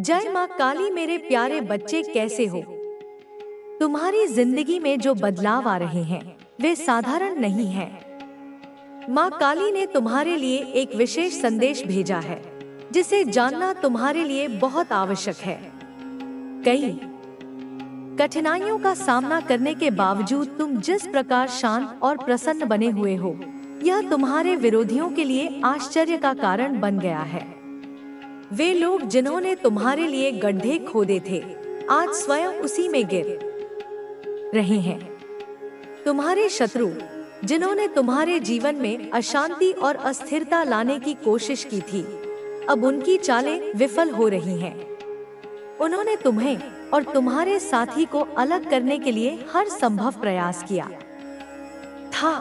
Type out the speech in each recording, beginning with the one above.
जय माँ काली। मेरे प्यारे बच्चे कैसे हो? तुम्हारी जिंदगी में जो बदलाव आ रहे हैं वे साधारण नहीं हैं। माँ काली ने तुम्हारे लिए एक विशेष संदेश भेजा है जिसे जानना तुम्हारे लिए बहुत आवश्यक है। कई कठिनाइयों का सामना करने के बावजूद तुम जिस प्रकार शांत और प्रसन्न बने हुए हो, यह तुम्हारे विरोधियों के लिए आश्चर्य का कारण बन गया है। वे लोग जिन्होंने तुम्हारे लिए गड्ढे खोदे थे, आज स्वयं उसी में गिर रहे हैं। तुम्हारे शत्रु जिन्होंने तुम्हारे जीवन में अशांति और अस्थिरता लाने की कोशिश की थी, अब उनकी चालें विफल हो रही हैं। उन्होंने तुम्हें और तुम्हारे साथी को अलग करने के लिए हर संभव प्रयास किया था।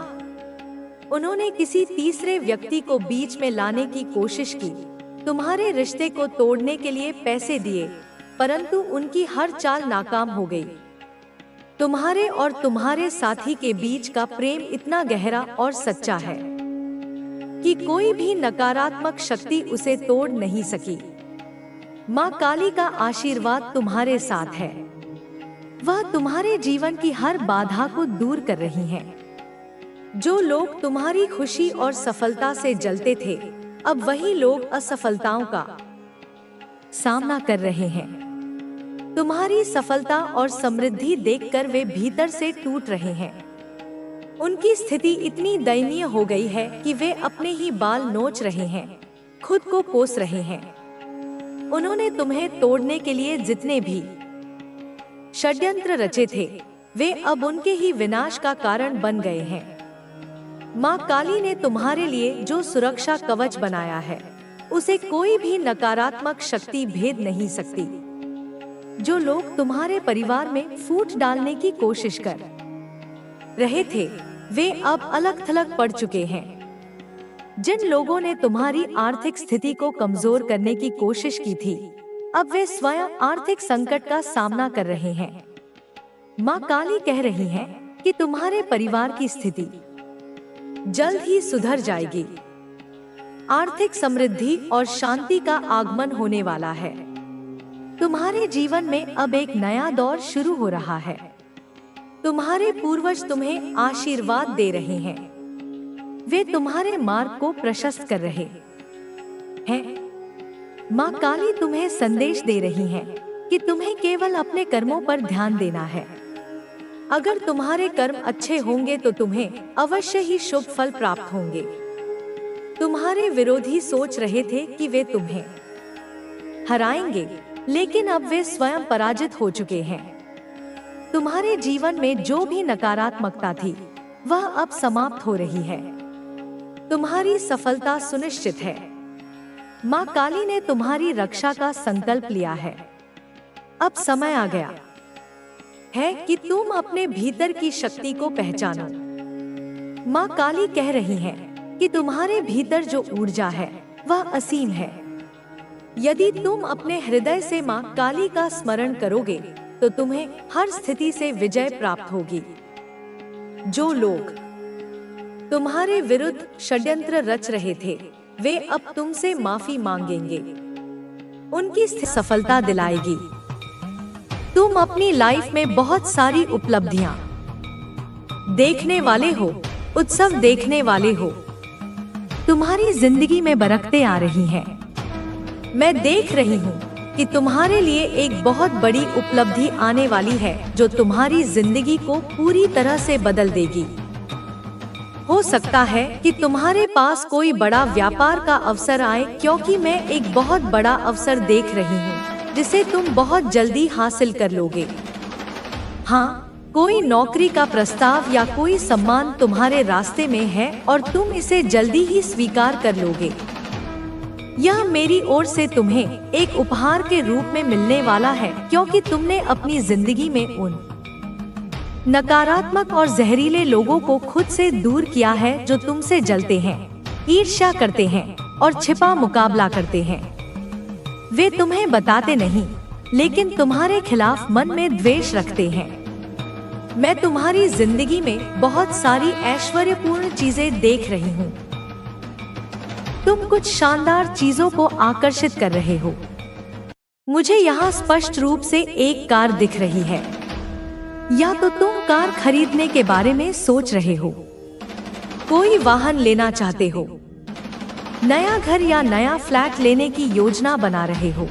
उन्होंने किसी तीसरे व्यक्ति को बीच में लाने की कोशिश की, तुम्हारे रिश्ते को तोड़ने के लिए पैसे दिए, परंतु उनकी हर चाल नाकाम हो गई। तुम्हारे और तुम्हारे साथी के बीच का प्रेम इतना गहरा और सच्चा है कि कोई भी नकारात्मक शक्ति उसे तोड़ नहीं सकी। माँ काली का आशीर्वाद तुम्हारे साथ है। वह तुम्हारे जीवन की हर बाधा को दूर कर रही है। जो लोग तुम्हारी खुशी और सफलता से जलते थे, अब वही लोग असफलताओं का सामना कर रहे हैं। तुम्हारी सफलता और समृद्धि देखकर वे भीतर से टूट रहे हैं। उनकी स्थिति इतनी दयनीय हो गई है कि वे अपने ही बाल नोच रहे हैं, खुद को कोस रहे हैं। उन्होंने तुम्हें तोड़ने के लिए जितने भी षड्यंत्र रचे थे, वे अब उनके ही विनाश का कारण बन गए हैं। माँ काली ने तुम्हारे लिए जो सुरक्षा कवच बनाया है, उसे कोई भी नकारात्मक शक्ति भेद नहीं सकती। जो लोग तुम्हारे परिवार में फूट डालने की कोशिश कर रहे थे, वे अब अलग थलग पड़ चुके हैं। जिन लोगों ने तुम्हारी आर्थिक स्थिति को कमजोर करने की कोशिश की थी, अब वे स्वयं आर्थिक संकट का सामना कर रहे हैं। माँ काली कह रही है कि तुम्हारे परिवार की स्थिति जल्द ही सुधर जाएगी। आर्थिक समृद्धि और शांति का आगमन होने वाला है। तुम्हारे जीवन में अब एक नया दौर शुरू हो रहा है। तुम्हारे पूर्वज तुम्हें आशीर्वाद दे रहे हैं। वे तुम्हारे मार्ग को प्रशस्त कर रहे हैं। माँ काली तुम्हें संदेश दे रही है कि तुम्हें केवल अपने कर्मों पर ध्यान देना है। अगर तुम्हारे कर्म अच्छे होंगे तो तुम्हें अवश्य ही शुभ फल प्राप्त होंगे। तुम्हारे विरोधी सोच रहे थे कि वे तुम्हें हराएंगे, लेकिन अब वे स्वयं पराजित हो चुके हैं। तुम्हारे जीवन में जो भी नकारात्मकता थी, वह अब समाप्त हो रही है। तुम्हारी सफलता सुनिश्चित है। माँ काली ने तुम्हारी रक्षा का संकल्प लिया है। अब समय आ गया है कि तुम अपने भीतर की शक्ति को पहचानो। माँ काली कह रही है कि तुम्हारे भीतर जो ऊर्जा है, वह असीम है। यदि तुम अपने हृदय से माँ काली का स्मरण करोगे, तो तुम्हें हर स्थिति से विजय प्राप्त होगी। जो लोग तुम्हारे विरुद्ध षड्यंत्र रच रहे थे, वे अब तुमसे माफी मांगेंगे। उनकी सफलता दिलाएगी। तुम अपनी लाइफ में बहुत सारी उपलब्धियां देखने वाले हो, उत्सव देखने वाले हो। तुम्हारी जिंदगी में बरकतें आ रही हैं। मैं देख रही हूँ कि तुम्हारे लिए एक बहुत बड़ी उपलब्धि आने वाली है, जो तुम्हारी जिंदगी को पूरी तरह से बदल देगी। हो सकता है कि तुम्हारे पास कोई बड़ा व्यापार का अवसर आए, क्योंकि मैं एक बहुत बड़ा अवसर देख रही हूँ जिसे तुम बहुत जल्दी हासिल कर लोगे। हाँ, कोई नौकरी का प्रस्ताव या कोई सम्मान तुम्हारे रास्ते में है और तुम इसे जल्दी ही स्वीकार कर लोगे। यह मेरी ओर से तुम्हें एक उपहार के रूप में मिलने वाला है, क्योंकि तुमने अपनी जिंदगी में उन नकारात्मक और जहरीले लोगों को खुद से दूर किया है जो तुमसे जलते हैं, ईर्ष्या करते हैं और छिपा मुकाबला करते हैं। वे तुम्हें बताते नहीं, लेकिन तुम्हारे खिलाफ मन में द्वेष रखते हैं। मैं तुम्हारी जिंदगी में बहुत सारी ऐश्वर्यपूर्ण चीजें देख रही हूँ। तुम कुछ शानदार चीजों को आकर्षित कर रहे हो। मुझे यहाँ स्पष्ट रूप से एक कार दिख रही है। या तो तुम कार खरीदने के बारे में सोच रहे हो, कोई वाहन लेना चाहते हो, नया घर या नया फ्लैट लेने की योजना बना रहे हो।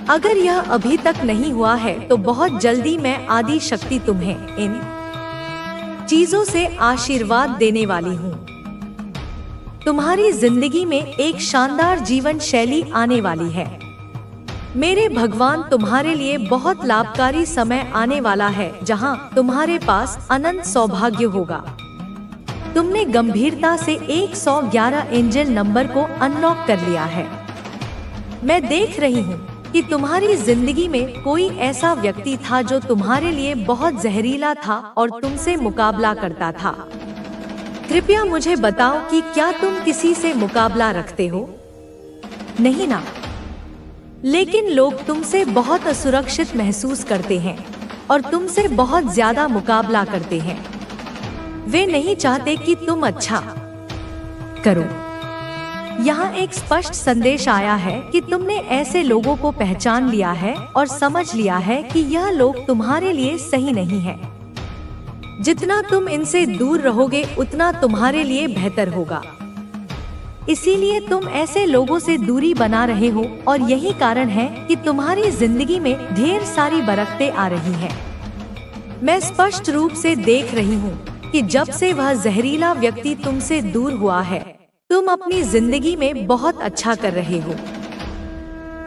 अगर यह अभी तक नहीं हुआ है तो बहुत जल्दी मैं आदि शक्ति तुम्हें इन चीजों से आशीर्वाद देने वाली हूँ। तुम्हारी जिंदगी में एक शानदार जीवन शैली आने वाली है। मेरे भगवान तुम्हारे लिए बहुत लाभकारी समय आने वाला है जहाँ तुम्हारे पास अनंत सौभाग्य होगा। तुमने गंभीरता से 111 एंजल नंबर को अनलॉक कर लिया है। मैं देख रही हूँ कि तुम्हारी जिंदगी में कोई ऐसा व्यक्ति था जो तुम्हारे लिए बहुत जहरीला था और तुमसे मुकाबला करता था। कृपया मुझे बताओ कि क्या तुम किसी से मुकाबला रखते हो? नहीं ना? लेकिन लोग तुमसे बहुत असुरक्षित महसूस करते हैं और तुमसे बहुत ज्यादा मुकाबला करते हैं। वे नहीं चाहते कि तुम अच्छा करो। यहाँ एक स्पष्ट संदेश आया है कि तुमने ऐसे लोगों को पहचान लिया है और समझ लिया है कि यह लोग तुम्हारे लिए सही नहीं है। जितना तुम इनसे दूर रहोगे उतना तुम्हारे लिए बेहतर होगा। इसीलिए तुम ऐसे लोगों से दूरी बना रहे हो और यही कारण है कि तुम्हारी जिंदगी में ढेर सारी बरकतें आ रही हैं। मैं स्पष्ट रूप से देख रही हूँ कि जब से वह जहरीला व्यक्ति तुमसे दूर हुआ है तुम अपनी जिंदगी में बहुत अच्छा कर रहे हो।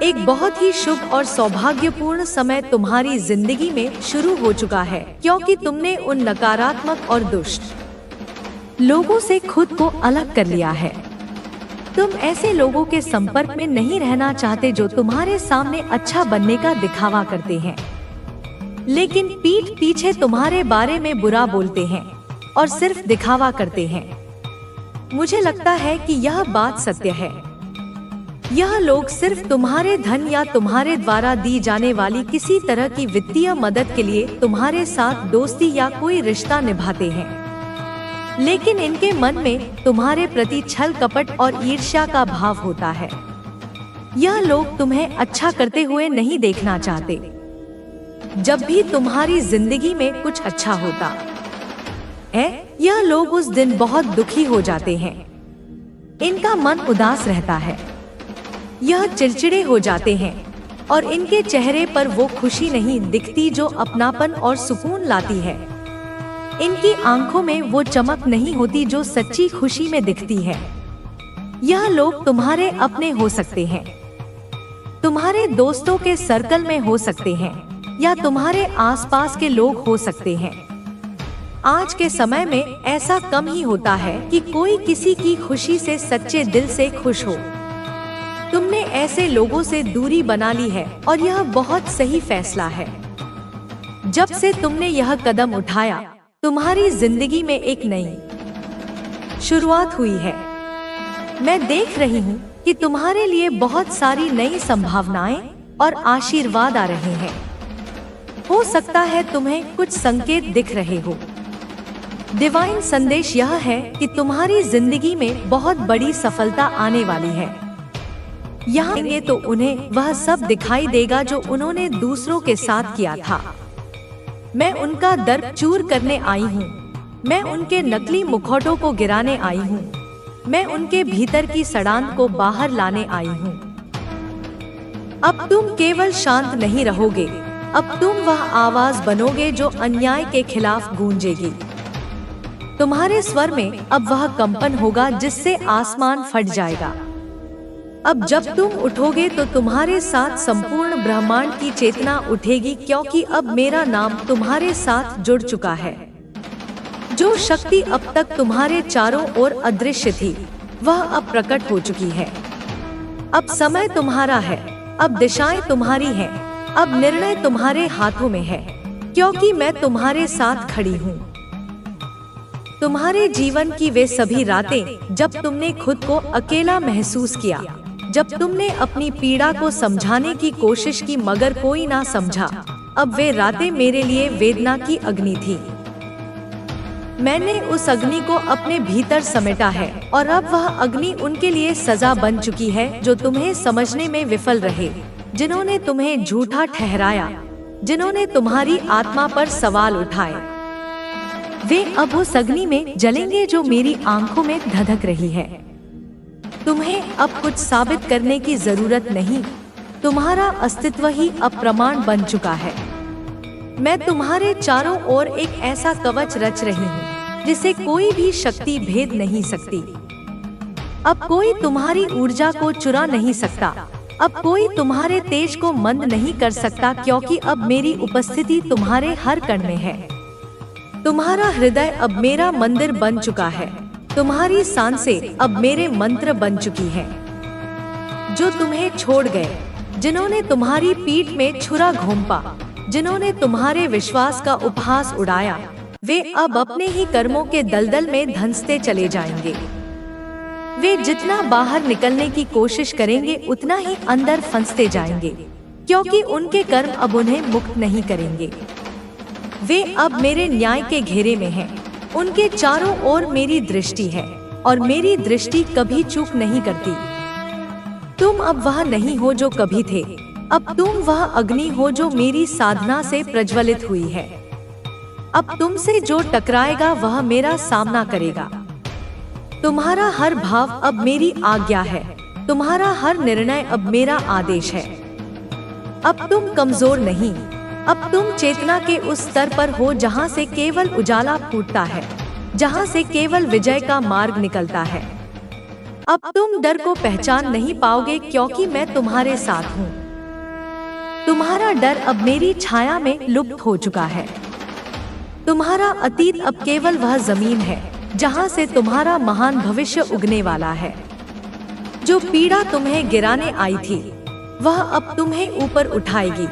एक बहुत ही शुभ और सौभाग्यपूर्ण समय तुम्हारी जिंदगी में शुरू हो चुका है क्योंकि तुमने उन नकारात्मक और दुष्ट लोगों से खुद को अलग कर लिया है। तुम ऐसे लोगों के संपर्क में नहीं रहना चाहते जो तुम्हारे सामने अच्छा बनने का दिखावा करते हैं लेकिन पीठ पीछे तुम्हारे बारे में बुरा बोलते हैं और सिर्फ दिखावा करते हैं। मुझे लगता है कि यह बात सत्य है। यह लोग सिर्फ तुम्हारे धन या तुम्हारे द्वारा दी जाने वाली किसी तरह की वित्तीय मदद के लिए तुम्हारे साथ दोस्ती या कोई रिश्ता निभाते हैं लेकिन इनके मन में तुम्हारे प्रति छल कपट और ईर्ष्या का भाव होता है। यह लोग तुम्हें अच्छा करते हुए नहीं देखना चाहते। जब भी तुम्हारी जिंदगी में कुछ अच्छा होता है यह लोग उस दिन बहुत दुखी हो जाते हैं। इनका मन उदास रहता है, यह चिड़चिड़े हो जाते हैं और इनके चेहरे पर वो खुशी नहीं दिखती जो अपनापन और सुकून लाती है। इनकी आंखों में वो चमक नहीं होती जो सच्ची खुशी में दिखती है। यह लोग तुम्हारे अपने हो सकते हैं, तुम्हारे दोस्तों के सर्कल में हो सकते हैं या तुम्हारे आसपास के लोग हो सकते हैं। आज के समय में ऐसा कम ही होता है कि कोई किसी की खुशी से सच्चे दिल से खुश हो। तुमने ऐसे लोगों से दूरी बना ली है और यह बहुत सही फैसला है। जब से तुमने यह कदम उठाया तुम्हारी जिंदगी में एक नई शुरुआत हुई है। मैं देख रही हूँ कि तुम्हारे लिए बहुत सारी नई संभावनाएं और आशीर्वाद आ रहे हैं। हो सकता है तुम्हें कुछ संकेत दिख रहे हो। डिवाइन संदेश यह है कि तुम्हारी जिंदगी में बहुत बड़ी सफलता आने वाली है। यहाँ ये तो उन्हें वह सब दिखाई देगा जो उन्होंने दूसरों के साथ किया था। मैं उनका दर्प चूर करने आई हूँ। मैं उनके नकली मुखौटों को गिराने आई हूँ। मैं उनके भीतर की सड़ान को बाहर लाने आई हूँ। अब तुम केवल शांत नहीं रहोगे, अब तुम वह आवाज बनोगे जो अन्याय के खिलाफ गूंजेगी। तुम्हारे स्वर में अब वह कंपन होगा जिससे आसमान फट जाएगा। अब जब तुम उठोगे तो तुम्हारे साथ संपूर्ण ब्रह्मांड की चेतना उठेगी क्योंकि अब मेरा नाम तुम्हारे साथ जुड़ चुका है। जो शक्ति अब तक तुम्हारे चारों ओर अदृश्य थी वह अब प्रकट हो चुकी है। अब समय तुम्हारा है, अब दिशाएं तुम्हारी हैं, अब निर्णय तुम्हारे हाथों में है क्योंकि मैं तुम्हारे साथ खड़ी हूँ। तुम्हारे जीवन की वे सभी रातें जब तुमने खुद को अकेला महसूस किया, जब तुमने अपनी पीड़ा को समझाने की कोशिश की मगर कोई ना समझा, अब वे रातें मेरे लिए वेदना की अग्नि थी। मैंने उस अग्नि को अपने भीतर समेटा है और अब वह अग्नि उनके लिए सजा बन चुकी है जो तुम्हें समझने में विफल रहे, जिन्होंने तुम्हें झूठा ठहराया, जिन्होंने तुम्हारी आत्मा पर सवाल उठाए, वे अब उस अग्नि में जलेंगे जो मेरी आंखों में धधक रही है। तुम्हें अब कुछ साबित करने की जरूरत नहीं, तुम्हारा अस्तित्व ही अब प्रमाण बन चुका है। मैं तुम्हारे चारों ओर एक ऐसा कवच रच रही हूँ जिसे कोई भी शक्ति भेद नहीं सकती। अब कोई तुम्हारी ऊर्जा को चुरा नहीं सकता, अब कोई तुम्हारे तेज को मंद नहीं कर सकता, क्योंकि अब मेरी उपस्थिति तुम्हारे हर कण में है। तुम्हारा हृदय अब मेरा मंदिर बन चुका है, तुम्हारी सांसें अब मेरे मंत्र बन चुकी हैं। जो तुम्हें छोड़ गए, जिन्होंने तुम्हारी पीठ में छुरा घोंपा, जिन्होंने तुम्हारे विश्वास का उपहास उड़ाया, वे अब अपने ही कर्मों के दलदल में धंसते चले जाएंगे। वे जितना बाहर निकलने की कोशिश करेंगे उतना ही अंदर फंसते जाएंगे, क्योंकि उनके कर्म अब उन्हें मुक्त नहीं करेंगे। वे अब मेरे न्याय के घेरे में हैं। उनके चारों ओर मेरी दृष्टि है और मेरी दृष्टि कभी चूक नहीं करती। तुम अब वह नहीं हो जो कभी थे, अब तुम वह अग्नि हो जो मेरी साधना से प्रज्वलित हुई है। अब तुमसे जो टकराएगा वह मेरा सामना करेगा। तुम्हारा हर भाव अब मेरी आज्ञा है, तुम्हारा हर निर्णय अब मेरा आदेश है। अब तुम कमजोर नहीं, अब तुम चेतना के उस स्तर पर हो जहां से केवल उजाला फूटता है, जहां से केवल विजय का मार्ग निकलता है। अब तुम डर को पहचान नहीं पाओगे, क्योंकि मैं तुम्हारे साथ हूँ। तुम्हारा डर अब मेरी छाया में लुप्त हो चुका है। तुम्हारा अतीत अब केवल वह जमीन है जहां से तुम्हारा महान भविष्य उगने वाला है। जो पीड़ा तुम्हें गिराने आई थी, वह अब तुम्हें ऊपर उठाएगी।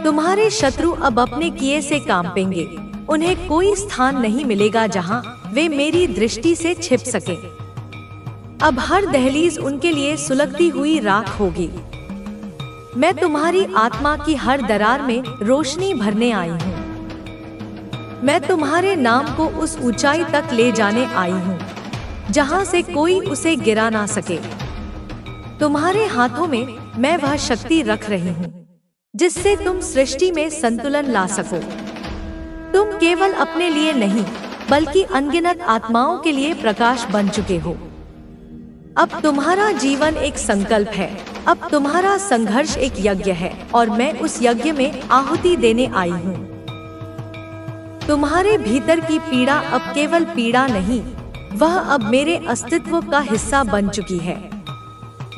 तुम्हारे शत्रु अब अपने किए से कांपेंगे, उन्हें कोई स्थान नहीं मिलेगा जहां वे मेरी दृष्टि से छिप सके। अब हर दहलीज उनके लिए सुलगती हुई राख होगी। मैं तुम्हारी आत्मा की हर दरार में रोशनी भरने आई हूँ। मैं तुम्हारे नाम को उस ऊंचाई तक ले जाने आई हूँ जहां से कोई उसे गिरा ना सके। तुम्हारे हाथों में मैं वह शक्ति रख रही हूँ जिससे तुम सृष्टि में संतुलन ला सको। तुम केवल अपने लिए नहीं, बल्कि अनगिनत आत्माओं के लिए प्रकाश बन चुके हो। अब तुम्हारा जीवन एक संकल्प है, अब तुम्हारा संघर्ष एक यज्ञ है, और मैं उस यज्ञ में आहुति देने आई हूँ। तुम्हारे भीतर की पीड़ा अब केवल पीड़ा नहीं, वह अब मेरे अस्तित्व का हिस्सा बन चुकी है।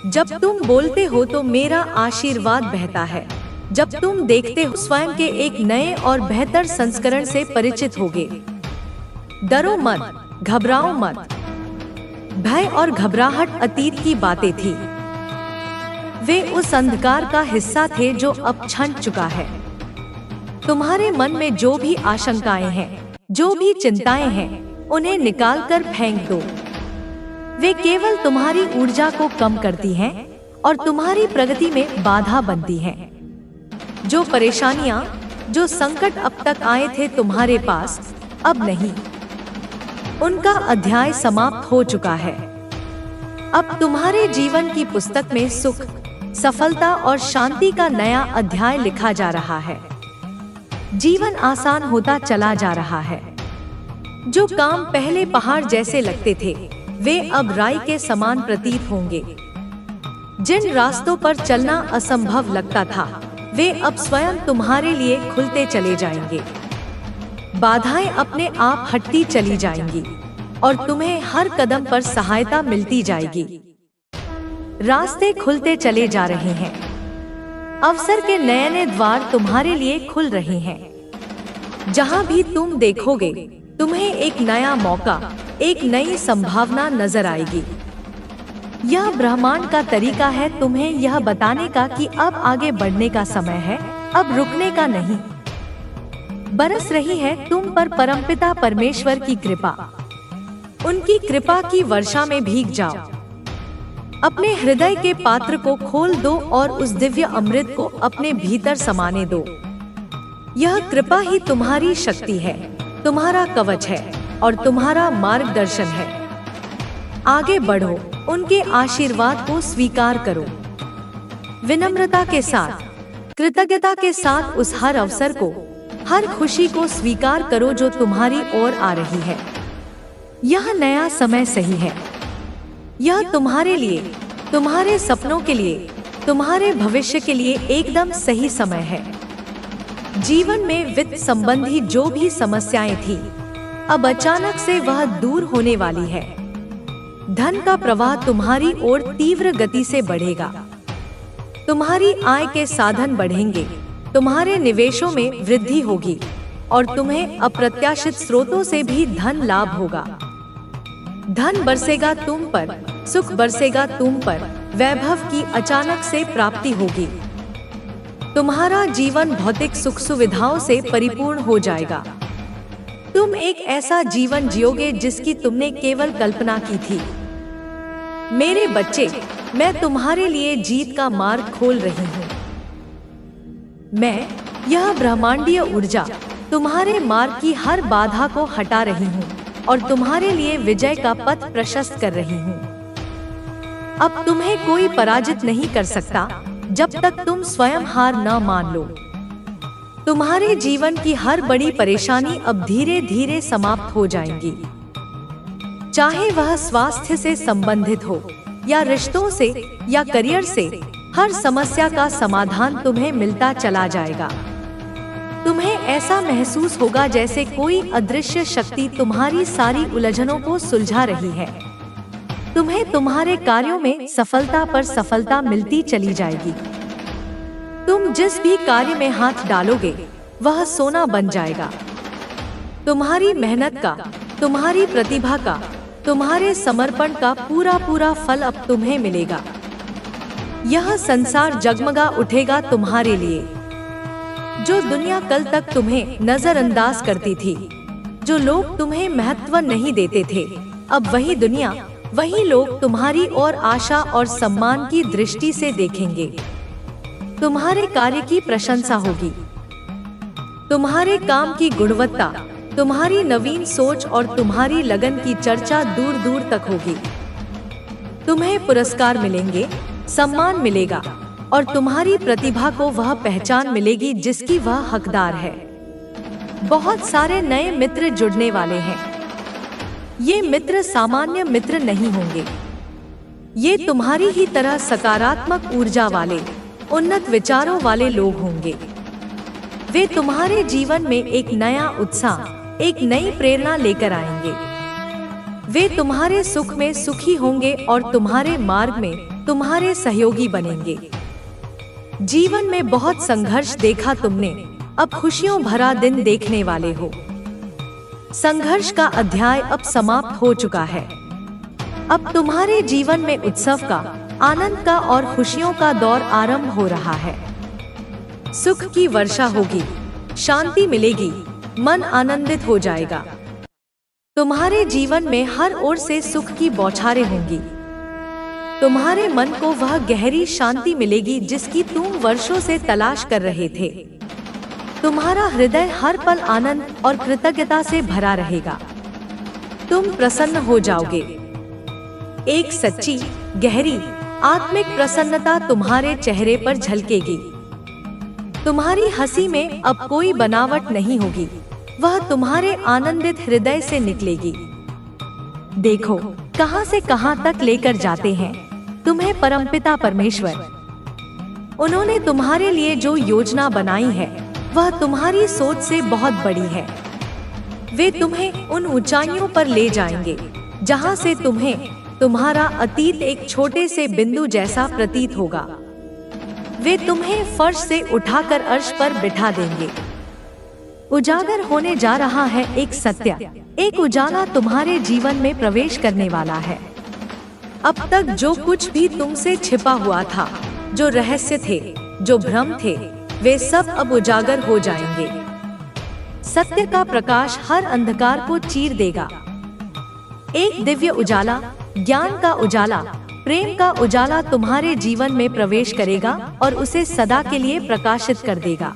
जब तुम बोलते हो तो मेरा आशीर्वाद बहता है। जब तुम देखते हो, स्वयं के एक नए और बेहतर संस्करण से परिचित होगे। डरो मत, घबराओ मत। भय और घबराहट अतीत की बातें थी। वे उस अंधकार का हिस्सा थे जो अब छंट चुका है। तुम्हारे मन में जो भी आशंकाएं हैं, जो भी चिंताएं हैं, उन्हें निकालकर फेंक दो। वे केवल तुम्हारी ऊर्जा को कम करती हैं और तुम्हारी प्रगति में बाधा बनती हैं। जो परेशानियां, जो संकट अब तक आए थे तुम्हारे पास, अब नहीं। उनका अध्याय समाप्त हो चुका है। अब तुम्हारे जीवन की पुस्तक में सुख, सफलता और शांति का नया अध्याय लिखा जा रहा है। जीवन आसान होता चला जा रहा है। जो काम पहले पहाड़ जैसे लगते थे, वे अब राई के समान प्रतीत होंगे। जिन रास्तों पर चलना असंभव लगता था, वे अब स्वयं तुम्हारे लिए खुलते चले जाएंगे। बाधाएं अपने आप हटती चली जाएंगी और तुम्हें हर कदम पर सहायता मिलती जाएगी। रास्ते खुलते चले जा रहे हैं। अवसर के नए नए द्वार तुम्हारे लिए खुल रहे हैं। जहां भी तुम देखोगे, तुम्हें एक नया मौका, एक नई संभावना नजर आएगी। यह ब्रह्मांड का तरीका है तुम्हें यह बताने का कि अब आगे बढ़ने का समय है, अब रुकने का नहीं। बरस रही है तुम पर परमपिता परमेश्वर की कृपा। उनकी कृपा की वर्षा में भीग जाओ। अपने हृदय के पात्र को खोल दो और उस दिव्य अमृत को अपने भीतर समाने दो। यह कृपा ही तुम्हारी शक्ति है, तुम्हारा कवच है और तुम्हारा मार्गदर्शन है। आगे बढ़ो, उनके आशीर्वाद को स्वीकार करो। विनम्रता के साथ, कृतज्ञता के साथ उस हर अवसर को, हर खुशी को स्वीकार करो जो तुम्हारी ओर आ रही है। यह नया समय सही है। यह तुम्हारे लिए, तुम्हारे सपनों के लिए, तुम्हारे भविष्य के लिए एकदम सही समय है। जीवन में वित्त संबंधी जो भी समस्याएं थी, अब अचानक से वह दूर होने वाली है। धन का प्रवाह तुम्हारी ओर तीव्र गति से बढ़ेगा। तुम्हारी आय के साधन बढ़ेंगे, तुम्हारे निवेशों में वृद्धि होगी और तुम्हें अप्रत्याशित स्रोतों से भी धन लाभ होगा। धन बरसेगा तुम पर, सुख बरसेगा तुम पर, वैभव की अचानक से प्राप्ति होगी। तुम्हारा जीवन भौतिक सुख सुविधाओं से परिपूर्ण हो जाएगा। तुम एक ऐसा जीवन जियोगे जिसकी तुमने केवल कल्पना की थी। मेरे बच्चे, मैं तुम्हारे लिए जीत का मार्ग खोल रही हूँ। मैं, यह ब्रह्मांडीय ऊर्जा, तुम्हारे मार्ग की हर बाधा को हटा रही हूँ और तुम्हारे लिए विजय का पथ प्रशस्त कर रही हूँ। अब तुम्हें कोई पराजित नहीं कर सकता जब तक तुम स्वयं हार न मान लो। तुम्हारे जीवन की हर बड़ी परेशानी अब धीरे धीरे समाप्त हो जाएंगी। चाहे वह स्वास्थ्य से संबंधित हो या रिश्तों से या करियर से, हर समस्या का समाधान तुम्हें मिलता चला जाएगा। तुम्हें ऐसा महसूस होगा जैसे कोई अदृश्य शक्ति तुम्हारी सारी उलझनों को सुलझा रही है। तुम्हें तुम्हारे कार्यों में सफलता पर सफलता मिलती चली जाएगी। तुम जिस भी कार्य में हाथ डालोगे वह सोना बन जाएगा। तुम्हारी मेहनत का, तुम्हारी प्रतिभा का, तुम्हारे समर्पण का पूरा पूरा फल अब तुम्हें मिलेगा। यह संसार जगमगा उठेगा तुम्हारे लिए। जो दुनिया कल तक तुम्हें नजरअंदाज करती थी, जो लोग तुम्हें महत्व नहीं देते थे, अब वही दुनिया, वही लोग तुम्हारी ओर आशा और सम्मान की दृष्टि से देखेंगे। तुम्हारे कार्य की प्रशंसा होगी। तुम्हारे काम की गुणवत्ता, तुम्हारी नवीन सोच और तुम्हारी लगन की चर्चा दूर दूर तक होगी। तुम्हें पुरस्कार मिलेंगे, सम्मान मिलेगा और तुम्हारी प्रतिभा को वह पहचान मिलेगी जिसकी वह हकदार है। बहुत सारे नए मित्र जुड़ने वाले हैं। ये मित्र सामान्य मित्र नहीं होंगे। ये तुम्हारी ही तरह सकारात्मक ऊर्जा वाले, उन्नत विचारों वाले लोग होंगे। वे तुम्हारे जीवन में एक नया उत्साह, एक नई प्रेरणा लेकर आएंगे। वे तुम्हारे सुख में सुखी होंगे और तुम्हारे मार्ग में तुम्हारे सहयोगी बनेंगे। जीवन में बहुत संघर्ष देखा तुमने, अब खुशियों भरा दिन देखने वाले हो। संघर्ष का अध्याय अब समाप्त हो चुका है। अब तुम्हारे जीवन में उत्सव का, आनंद का और खुशियों का दौर आरंभ हो रहा है। सुख की वर्षा होगी, शांति मिलेगी, मन आनंदित हो जाएगा। तुम्हारे जीवन में हर ओर से सुख की बौछारें होंगी। तुम्हारे मन को वह गहरी शांति मिलेगी जिसकी तुम वर्षों से तलाश कर रहे थे। तुम्हारा हृदय हर पल आनंद और कृतज्ञता से भरा रहेगा। तुम प्रसन्न हो जाओगे। एक सच्ची, गहरी, आत्मिक प्रसन्नता तुम्हारे चेहरे पर झलकेगी। तुम्हारी हंसी में अब कोई बनावट नहीं होगी, वह तुम्हारे आनंदित हृदय से निकलेगी। देखो कहां से कहां तक लेकर जाते हैं तुम्हें परमपिता परमेश्वर। उन्होंने तुम्हारे लिए जो योजना बनाई है वह तुम्हारी सोच से बहुत बड़ी है। वे तुम्हें उन ऊंचाइयों पर ले जाएंगे जहां से तुम्हें तुम्हारा अतीत एक छोटे से बिंदु जैसा प्रतीत होगा। वे तुम्हें फर्श से उठाकर अर्श पर बिठा देंगे। उजागर होने जा रहा है एक सत्य, एक उजाला तुम्हारे जीवन में प्रवेश करने वाला है। अब तक जो कुछ भी तुमसे छिपा हुआ था, जो रहस्य थे, जो भ्रम थे, वे सब अब उजागर हो जाएंगे। सत्य का प्रकाश हर अंधकार को चीर देगा। एक दिव्य उजाला, ज्ञान का उजाला, प्रेम का उजाला तुम्हारे जीवन में प्रवेश करेगा और उसे सदा के लिए प्रकाशित कर देगा।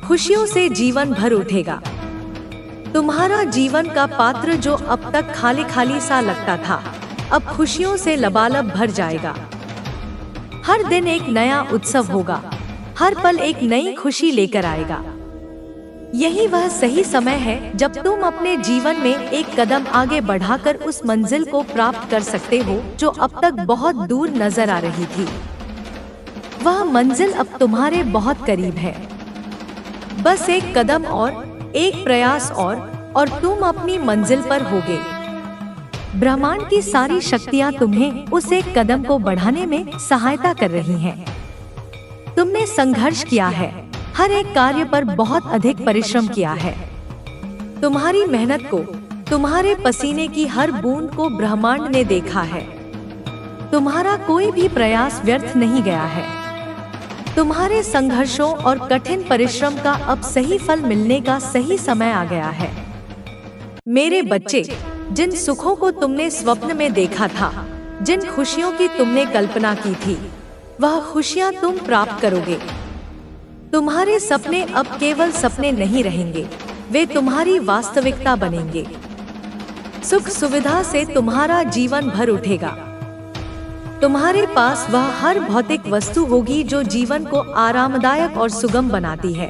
खुशियों से जीवन भर उठेगा। तुम्हारा जीवन का पात्र जो अब तक खाली खाली सा लगता था, अब खुशियों से लबालब भर जाएगा। हर दिन एक नया उत्सव होगा, हर पल एक नई खुशी लेकर आएगा। यही वह सही समय है जब तुम अपने जीवन में एक कदम आगे बढ़ाकर उस मंजिल को प्राप्त कर सकते हो जो अब तक बहुत दूर नजर आ रही थी। वह मंजिल अब तुम्हारे बहुत करीब है। बस एक कदम और, एक प्रयास और तुम अपनी मंजिल पर होगे। ब्रह्मांड की सारी शक्तियाँ तुम्हें उस एक कदम को बढ़ाने में सहायता कर रही हैं। तुमने संघर्ष किया है, हर एक कार्य पर बहुत अधिक परिश्रम किया है। तुम्हारी मेहनत को, तुम्हारे पसीने की हर बूंद को ब्रह्मांड ने देखा है। तुम्हारा कोई भी प्रयास व्यर्थ नहीं गया है। तुम्हारे संघर्षों और कठिन परिश्रम का अब सही फल मिलने का सही समय आ गया है। मेरे बच्चे, जिन सुखों को तुमने स्वप्न में देखा था, जिन खुशियों की तुमने कल्पना की थी, वह खुशियां तुम प्राप्त करोगे। तुम्हारे सपने अब केवल सपने नहीं रहेंगे, वे तुम्हारी वास्तविकता बनेंगे। सुख सुविधा से तुम्हारा जीवन भर उठेगा। तुम्हारे पास वह हर भौतिक वस्तु होगी जो जीवन को आरामदायक और सुगम बनाती है।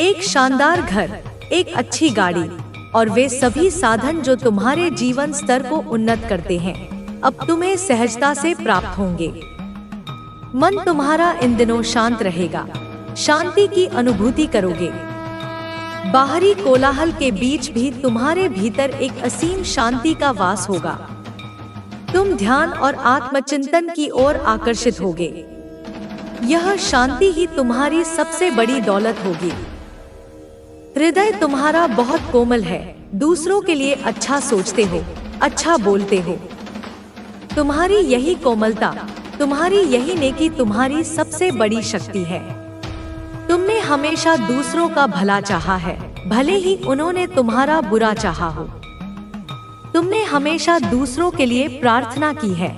एक शानदार घर, एक अच्छी गाड़ी और वे सभी साधन जो तुम्हारे जीवन स्तर को उन्नत करते हैं, अब तुम्हें सहजता से प्राप्त होंगे। मन तुम्हारा इन दिनों शांत रहेगा, शांति की अनुभूति करोगे। बाहरी कोलाहल के बीच भी तुम्हारे भीतर एक असीम शांति का वास होगा। तुम ध्यान और आत्मचिंतन की ओर आकर्षित होगे। यह शांति ही तुम्हारी सबसे बड़ी दौलत होगी। हृदय तुम्हारा बहुत कोमल है, दूसरों के लिए अच्छा सोचते हो, अच्छा बोलते हो। तुम्हारी यही कोमलता, तुम्हारी यही नेकी तुम्हारी सबसे बड़ी शक्ति है। तुमने हमेशा दूसरों का भला चाहा है, भले ही उन्होंने तुम्हारा बुरा चाहा हो। तुमने हमेशा दूसरों के लिए प्रार्थना की है।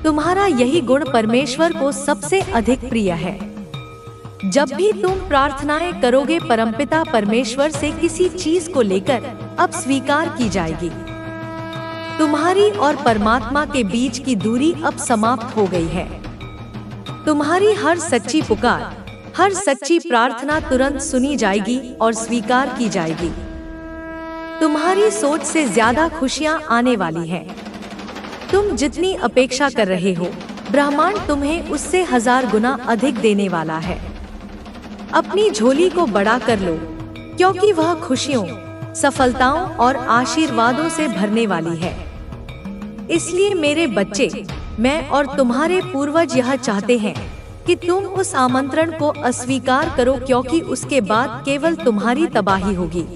तुम्हारा यही गुण परमेश्वर को सबसे अधिक प्रिय है। जब भी तुम प्रार्थनाएं करोगे, परमपिता परमेश्वर से किसी चीज को लेकर अब स्वीकार की जाएगी। तुम्हारी और परमात्मा के बीच की दूरी अब समाप्त हो गई है। तुम्हारी हर सच्ची पुकार, हर सच्ची प्रार्थना तुरंत सुनी जाएगी और स्वीकार की जाएगी। तुम्हारी सोच से ज्यादा खुशियां आने वाली हैं। तुम जितनी अपेक्षा कर रहे हो, ब्रह्मांड तुम्हें उससे 1000 गुना अधिक देने वाला है। अपनी झोली को बड़ा कर लो, क्योंकि वह खुशियों, सफलताओं और आशीर्वादों से भरने वाली है। इसलिए मेरे बच्चे, मैं और तुम्हारे पूर्वज यह चाहते हैं कि तुम उस आमंत्रण को अस्वीकार करो, क्योंकि उसके बाद केवल तुम्हारी तबाही होगी।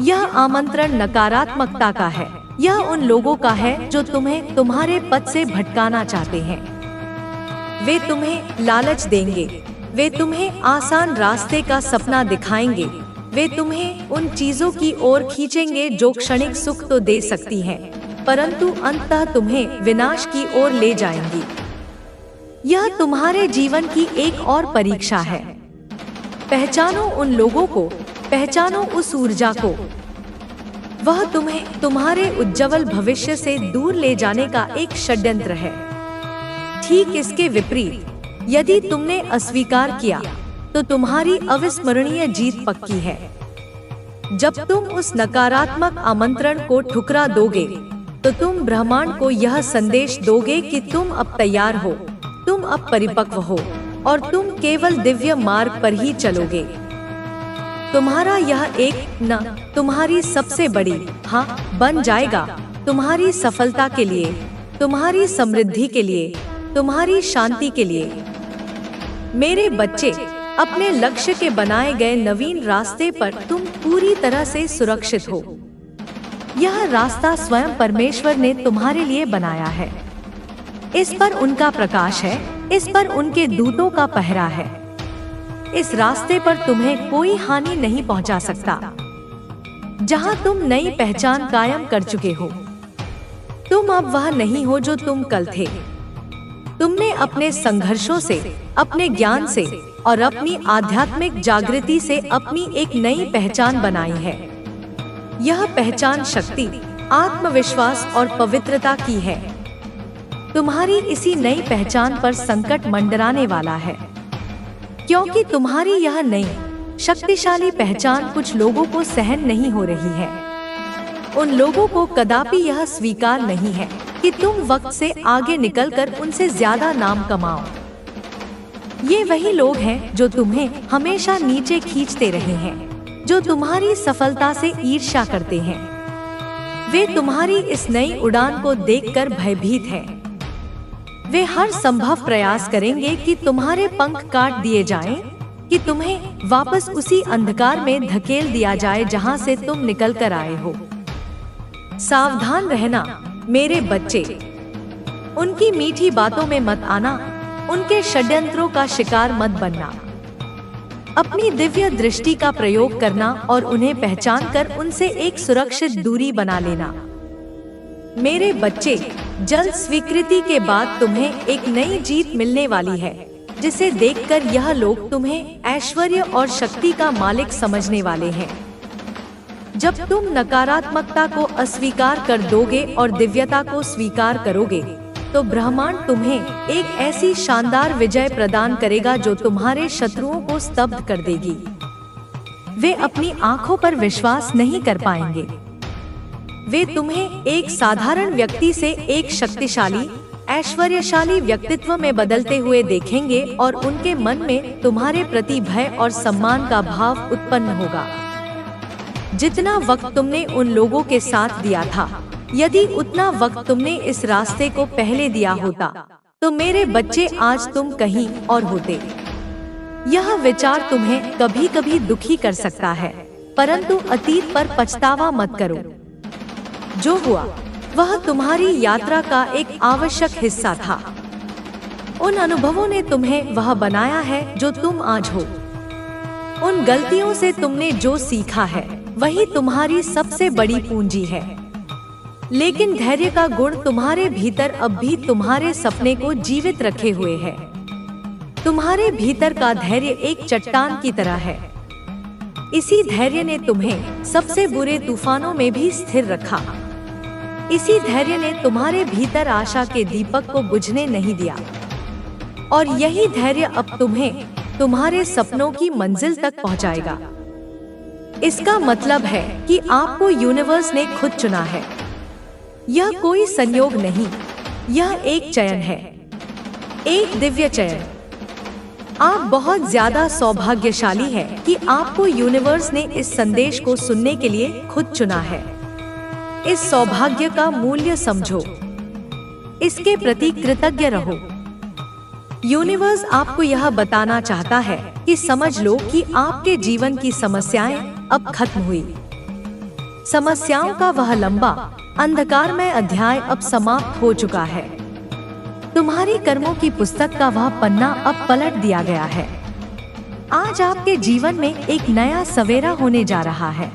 यह आमंत्रण नकारात्मकता का है। यह उन लोगों का है जो तुम्हें तुम्हारे पथ से भटकाना चाहते हैं। वे तुम्हें लालच देंगे, वे तुम्हें आसान रास्ते का सपना दिखाएंगे, वे तुम्हें उन चीजों की ओर खींचेंगे जो क्षणिक सुख तो दे सकती हैं, परंतु अंततः तुम्हें विनाश की ओर ले जाएंगी। यह तुम्हारे जीवन की एक और परीक्षा है। पहचानो उन लोगों को, पहचानो उस ऊर्जा को। वह तुम्हें तुम्हारे उज्जवल भविष्य से दूर ले जाने का एक षड्यंत्र है। ठीक इसके विपरीत, यदि तुमने अस्वीकार किया तो तुम्हारी अविस्मरणीय जीत पक्की है। जब तुम उस नकारात्मक आमंत्रण को ठुकरा दोगे तो तुम ब्रह्मांड को यह संदेश दोगे कि तुम अब तैयार हो, तुम अब परिपक्व हो और तुम केवल दिव्य मार्ग पर ही चलोगे। तुम्हारा यह एक न तुम्हारी सबसे बड़ी हाँ बन जाएगा, तुम्हारी सफलता के लिए, तुम्हारी समृद्धि के लिए, तुम्हारी शांति के लिए। मेरे बच्चे, अपने लक्ष्य के बनाए गए नवीन रास्ते पर तुम पूरी तरह से सुरक्षित हो। यह रास्ता स्वयं परमेश्वर ने तुम्हारे लिए बनाया है। इस पर उनका प्रकाश है, इस पर उनके दूतों का पहरा है। इस रास्ते पर तुम्हें कोई हानि नहीं पहुंचा सकता। जहां तुम नई पहचान कायम कर चुके हो, तुम अब वह नहीं हो जो तुम कल थे। तुमने अपने संघर्षों से, अपने ज्ञान से और अपनी आध्यात्मिक जागृति से अपनी एक नई पहचान बनाई है। यह पहचान शक्ति, आत्मविश्वास और पवित्रता की है। तुम्हारी इसी नई पहचान पर संकट मंडराने वाला है, क्योंकि तुम्हारी यह नई शक्तिशाली पहचान कुछ लोगों को सहन नहीं हो रही है। उन लोगों को कदापि यह स्वीकार नहीं है कि तुम वक्त से आगे निकलकर उनसे ज्यादा नाम कमाओ। ये वही लोग हैं जो तुम्हें हमेशा नीचे खींचते रहे हैं, जो तुम्हारी सफलता से ईर्ष्या करते हैं। वे तुम्हारी इस नई उड़ान को देखकर भयभीत हैं। वे हर संभव प्रयास करेंगे कि तुम्हारे पंख काट दिए जाएं, कि तुम्हें वापस उसी अंधकार में धकेल दिया जाए जहां से तुम निकल कर आए हो। सावधान रहना मेरे बच्चे, उनकी मीठी बातों में मत आना, उनके षड्यंत्रों का शिकार मत बनना। अपनी दिव्य दृष्टि का प्रयोग करना और उन्हें पहचान कर उनसे एक सुरक्षित दूरी बना लेना। मेरे बच्चे, जल्द स्वीकृति के बाद तुम्हें एक नई जीत मिलने वाली है, जिसे देखकर यह लोग तुम्हें ऐश्वर्य और शक्ति का मालिक समझने वाले हैं। जब तुम नकारात्मकता को अस्वीकार कर दोगे और दिव्यता को स्वीकार करोगे, तो ब्रह्मांड तुम्हें एक ऐसी शानदार विजय प्रदान करेगा जो तुम्हारे शत्रुओं को स्तब्ध कर देगी। वे अपनी आंखों पर विश्वास नहीं कर पाएंगे। वे तुम्हें एक साधारण व्यक्ति से एक शक्तिशाली, ऐश्वर्यशाली व्यक्तित्व में बदलते हुए देखेंगे और उनके मन में तुम्हारे प्रति भय और सम्मान का भाव उत्पन्न होगा। जितना वक्त तुमने उन लोगों के साथ दिया था, यदि उतना वक्त तुमने इस रास्ते को पहले दिया होता, तो मेरे बच्चे आज तुम कहीं और होते। यह विचार तुम्हें कभी कभी दुखी कर सकता है, परंतु अतीत पर पछतावा मत करो। जो हुआ वह तुम्हारी यात्रा का एक आवश्यक हिस्सा था। उन अनुभवों ने तुम्हें वह बनाया है जो तुम आज हो। उन गलतियों से तुमने जो सीखा है वही तुम्हारी सबसे बड़ी पूंजी है। लेकिन धैर्य का गुण तुम्हारे भीतर अब भी तुम्हारे सपने को जीवित रखे हुए है। तुम्हारे भीतर का धैर्य एक चट्टान की तरह है। इसी धैर्य ने तुम्हें सबसे बुरे तूफानों में भी स्थिर रखा। इसी धैर्य ने तुम्हारे भीतर आशा के दीपक को बुझने नहीं दिया। और यही धैर्य अब तुम्हें तुम्हारे सपनों की मंजिल तक पहुंचाएगा। इसका मतलब है कि आपको यूनिवर्स ने खुद चुना है। यह कोई संयोग नहीं, यह एक चयन है, एक दिव्य चयन। आप बहुत ज्यादा सौभाग्यशाली हैं कि आपको यूनिवर्स ने इस संदेश को सुनने के लिए खुद चुना है। इस सौभाग्य का मूल्य समझो, इसके प्रति कृतज्ञ रहो। यूनिवर्स आपको यह बताना चाहता है कि समझ लो कि आपके जीवन की समस्याएं अब खत्म हुई। समस्याओं का वह लंबा अंधकारमय अध्याय अब समाप्त हो चुका है। तुम्हारी कर्मों की पुस्तक का वह पन्ना अब पलट दिया गया है। आज आपके जीवन में एक नया सवेरा होने जा रहा है।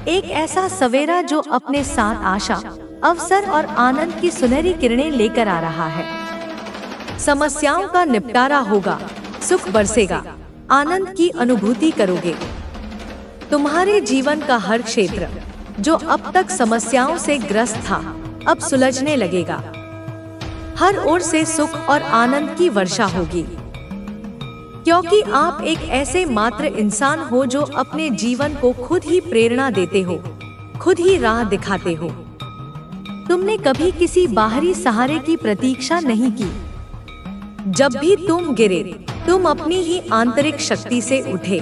एक ऐसा सवेरा जो अपने साथ आशा, अवसर और आनंद की सुनहरी किरणें लेकर आ रहा है। समस्याओं का निपटारा होगा, सुख बरसेगा, आनंद की अनुभूति करोगे। तुम्हारे जीवन का हर क्षेत्र जो अब तक समस्याओं से ग्रस्त था, अब सुलझने लगेगा। हर ओर से सुख और आनंद की वर्षा होगी, क्योंकि आप एक ऐसे मात्र इंसान हो जो अपने जीवन को खुद ही प्रेरणा देते हो, खुद ही राह दिखाते हो। तुमने कभी किसी बाहरी सहारे की प्रतीक्षा नहीं की। जब भी तुम गिरे, तुम अपनी ही आंतरिक शक्ति से उठे।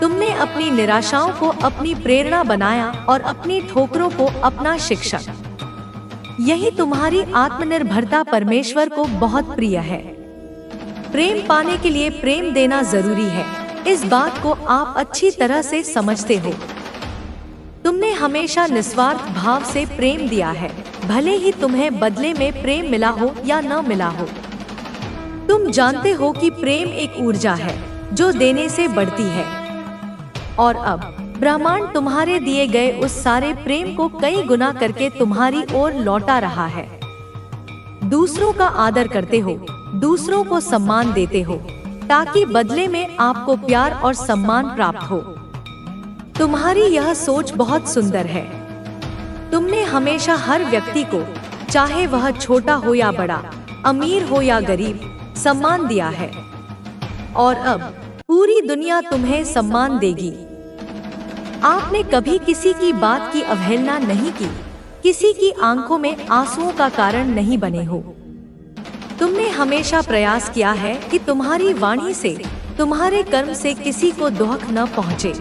तुमने अपनी निराशाओं को अपनी प्रेरणा बनाया और अपनी ठोकरों को अपना शिक्षक। यही तुम्हारी आत्मनिर्भरता परमेश्वर को बहुत प्रिय है। प्रेम पाने के लिए प्रेम देना जरूरी है, इस बात को आप अच्छी तरह से समझते हो। तुमने हमेशा निस्वार्थ भाव से प्रेम दिया है, भले ही तुम्हें बदले में प्रेम मिला हो या न मिला हो। तुम जानते हो कि प्रेम एक ऊर्जा है जो देने से बढ़ती है, और अब ब्रह्मांड तुम्हारे दिए गए उस सारे प्रेम को कई गुना करके तुम्हारी ओर लौटा रहा है। दूसरों का आदर करते हो, दूसरों को सम्मान देते हो, ताकि बदले में आपको प्यार और सम्मान प्राप्त हो। तुम्हारी यह सोच बहुत सुंदर है। तुमने हमेशा हर व्यक्ति को चाहे वह छोटा हो या बड़ा, अमीर हो या गरीब, सम्मान दिया है। और अब पूरी दुनिया तुम्हें सम्मान देगी। आपने कभी किसी की बात की अवहेलना नहीं की, किसी की आंखों में आंसुओं का कारण नहीं बने हो। तुमने हमेशा प्रयास किया है कि तुम्हारी वाणी से, तुम्हारे कर्म से किसी को दुख न पहुंचे।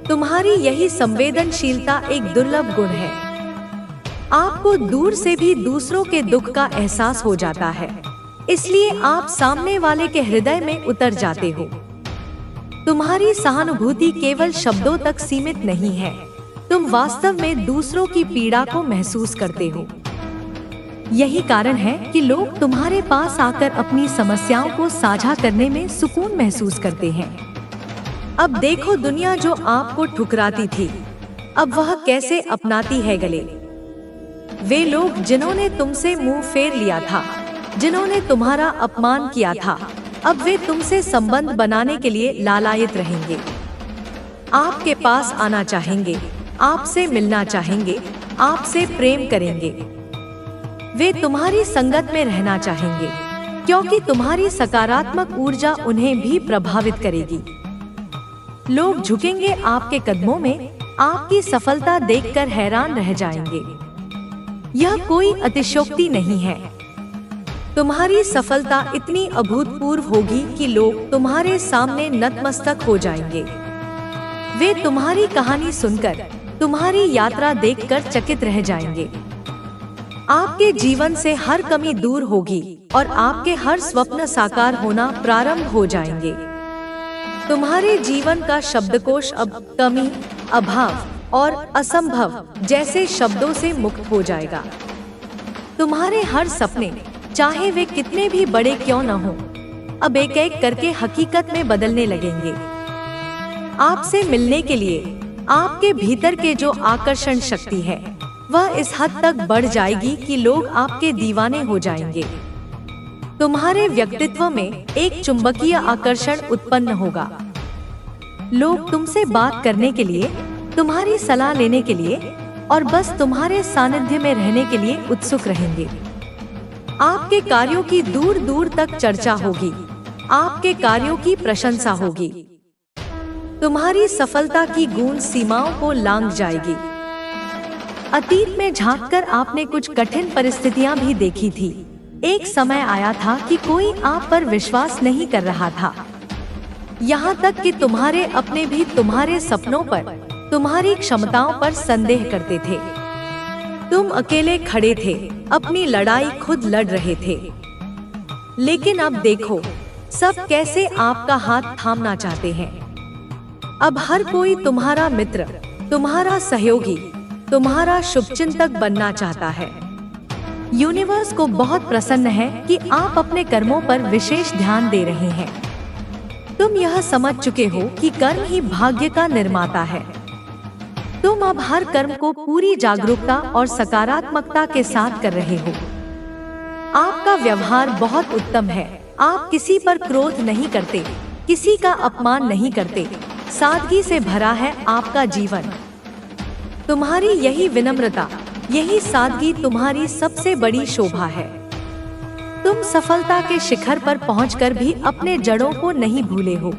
तुम्हारी यही संवेदनशीलता एक दुर्लभ गुण है। आपको दूर से भी दूसरों के दुख का एहसास हो जाता है, इसलिए आप सामने वाले के हृदय में उतर जाते हो। तुम्हारी सहानुभूति केवल शब्दों तक सीमित नहीं है, तुम वास्तव में दूसरों की पीड़ा को महसूस करते हो। यही कारण है कि लोग तुम्हारे पास आकर अपनी समस्याओं को साझा करने में सुकून महसूस करते हैं। अब देखो, दुनिया जो आपको ठुकराती थी, अब वह कैसे अपनाती है गले। वे लोग जिन्होंने तुमसे मुंह फेर लिया था, जिन्होंने तुम्हारा अपमान किया था, अब वे तुमसे संबंध बनाने के लिए लालायित रहेंगे। आपके पास आना चाहेंगे, आपसे मिलना चाहेंगे, आपसे प्रेम करेंगे। वे तुम्हारी संगत में रहना चाहेंगे, क्योंकि तुम्हारी सकारात्मक ऊर्जा उन्हें भी प्रभावित करेगी। लोग झुकेंगे आपके कदमों में, आपकी सफलता देखकर हैरान रह जाएंगे। यह कोई अतिशयोक्ति नहीं है। तुम्हारी सफलता इतनी अभूतपूर्व होगी कि लोग तुम्हारे सामने नतमस्तक हो जाएंगे। वे तुम्हारी कहानी सुनकर, तुम्हारी यात्रा देखकर चकित रह जाएंगे। आपके जीवन से हर कमी दूर होगी और आपके हर स्वप्न साकार होना प्रारंभ हो जाएंगे। तुम्हारे जीवन का शब्दकोश अब कमी, अभाव और असंभव जैसे शब्दों से मुक्त हो जाएगा। तुम्हारे हर सपने, चाहे वे कितने भी बड़े क्यों न हो, अब एक एक करके हकीकत में बदलने लगेंगे। आपसे मिलने के लिए आपके भीतर के जो आकर्षण शक्ति है, वह इस हद तक बढ़ जाएगी कि लोग आपके दीवाने हो जाएंगे। तुम्हारे व्यक्तित्व में एक चुंबकीय आकर्षण उत्पन्न होगा। लोग तुमसे बात करने के लिए, तुम्हारी सलाह लेने के लिए और बस तुम्हारे सानिध्य में रहने के लिए उत्सुक रहेंगे। आपके कार्यों की दूर दूर तक चर्चा होगी, आपके कार्यों की प्रशंसा होगी। तुम्हारी सफलता की गूंज सीमाओं को लांघ जाएगी। अतीत में झांककर आपने कुछ कठिन परिस्थितियां भी देखी थी। एक समय आया था कि कोई आप पर विश्वास नहीं कर रहा था। यहाँ तक कि तुम्हारे अपने भी तुम्हारे सपनों पर, तुम्हारी क्षमताओं पर संदेह करते थे। तुम अकेले खड़े थे, अपनी लड़ाई खुद लड़ रहे थे। लेकिन अब देखो, सब कैसे आपका हाथ थामना चाहते हैं। अब हर कोई तुम्हारा मित्र, तुम्हारा सहयोगी, तुम्हारा शुभचिंतक बनना चाहता है। यूनिवर्स को बहुत प्रसन्न है कि आप अपने कर्मों पर विशेष ध्यान दे रहे हैं। तुम यह समझ चुके हो कि कर्म ही भाग्य का निर्माता है। तुम अब हर कर्म को पूरी जागरूकता और सकारात्मकता के साथ कर रहे हो। आपका व्यवहार बहुत उत्तम है। आप किसी पर क्रोध नहीं करते, किसी का अपमान नहीं करते। सादगी से भरा है आपका जीवन। तुम्हारी यही विनम्रता, यही सादगी तुम्हारी सबसे बड़ी शोभा है। तुम सफलता के शिखर पर पहुंचकर भी अपने जड़ों को नहीं भूले हो।